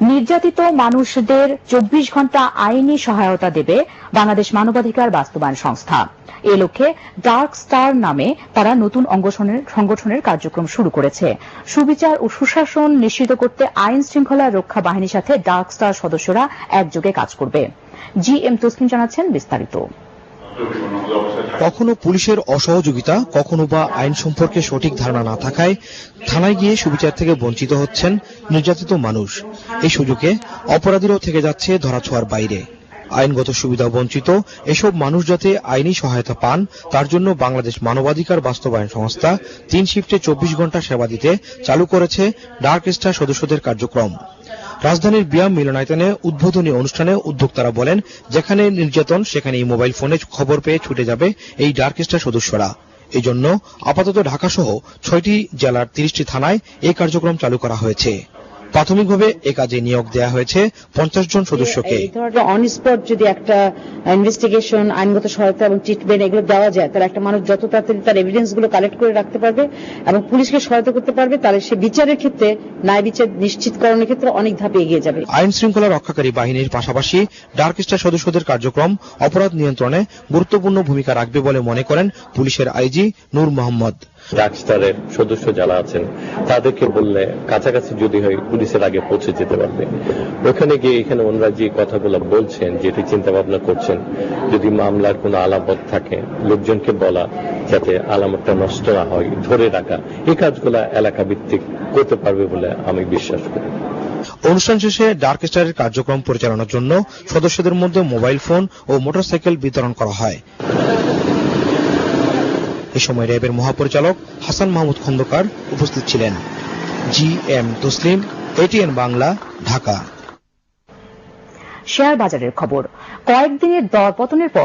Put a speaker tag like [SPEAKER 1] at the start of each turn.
[SPEAKER 1] নির্যাতিত মানুষদের 24 ঘন্টা আইনি সহায়তা দেবে বাংলাদেশ মানবাধিকার বাস্তবায়ন সংস্থা। এ লক্ষ্যে ডার্ক স্টার নামে তারা নতুন সংগঠনের কার্যক্রম শুরু করেছে। সুবিচার ও সুশাসন নিশ্চিত করতে আইন শৃঙ্খলা রক্ষা বাহিনীর সাথে ডার্ক স্টার সদস্যরা একযোগে কাজ করবে। জি এম তসলিম জানাচ্ছেন বিস্তারিত।
[SPEAKER 2] কখনো পুলিশের অসহযোগিতা, কখনো বা আইন সম্পর্কে সঠিক ধারণা না থাকায় থানায় গিয়ে সুবিচার থেকে বঞ্চিত হচ্ছেন নির্যাতিত মানুষ। এই সুযোগে অপরাধীরাও থেকে যাচ্ছে ধরাছোঁয়ার বাইরে। আইনগত সুবিধা বঞ্চিত এসব মানুষ যাতে আইনি সহায়তা পান, তার জন্য বাংলাদেশ মানবাধিকার বাস্তবায়ন সংস্থা 3 শিফটে 24 ঘন্টা সেবা দিতে চালু করেছে ডার্ক স্টার সদস্যদের কার্যক্রম। রাজধানীর বিয়াম মিলনায়তনে উদ্বোধনী অনুষ্ঠানে উদ্যোক্তারা বলেন, যেখানে নির্যাতন সেখানেই মোবাইল ফোনে খবর পেয়ে ছুটে যাবে এই ডার্ক স্টার সদস্যরা। এই জন্য আপাতত ঢাকা সহ 6টি জেলার 30টি থানায় এই কার্যক্রম চালু করা হয়েছে। প্রাথমিকভাবে এ কাজে নিয়োগ দেওয়া হয়েছে 50 জন সদস্যকে।
[SPEAKER 3] অন স্পট যদি একটা ইনভেস্টিগেশন, আইনগত সহায়তা এবং ট্রিটমেন্ট এগুলো দেওয়া যায়, তাহলে একটা মানুষ যত তাড়াতাড়ি তার এভিডেন্স গুলো কালেক্ট করে রাখতে পারবে এবং পুলিশকে সহায়তা করতে পারবে, তাহলে সে বিচারের ক্ষেত্রে, ন্যায় বিচার নিশ্চিতকরণের ক্ষেত্রে অনেক ধাপে এগিয়ে যাবে।
[SPEAKER 2] আইন শৃঙ্খলা রক্ষাকারী বাহিনীর পাশাপাশি ডার্ক স্টার সদস্যদের কার্যক্রম অপরাধ নিয়ন্ত্রণে গুরুত্বপূর্ণ ভূমিকা রাখবে বলে মনে করেন পুলিশের আইজি নূর মোহাম্মদ।
[SPEAKER 4] ডার্ক স্টারের সদস্য যারা আছেন তাদেরকে বললে কাছাকাছি যদি হয় পুলিশের আগে পৌঁছে যেতে পারবে। ওখানে গিয়ে এখানে ওনারা যে কথাগুলো বলছেন, যেটি চিন্তা ভাবনা করছেন, যদি মামলার কোনো আলামত থাকে লোকজনকে বলা যাতে আলামতটা নষ্ট না হয়, ধরে রাখা, এই কাজগুলা এলাকা ভিত্তিক করতে পারবে বলে আমি বিশ্বাস করি।
[SPEAKER 2] অনুষ্ঠান শেষে ডার্ক স্টারের কার্যক্রম পরিচালনার জন্য সদস্যদের মধ্যে মোবাইল ফোন ও মোটরসাইকেল বিতরণ করা হয়। এ সময় র্যাবের মহাপরিচালক হাসান মাহমুদ খন্দকার উপস্থিত ছিলেন। G M Taslim, ATN Bangla, Dhaka.
[SPEAKER 1] Share বাজারের খবর। কয়েকদিনের দরপতনের পর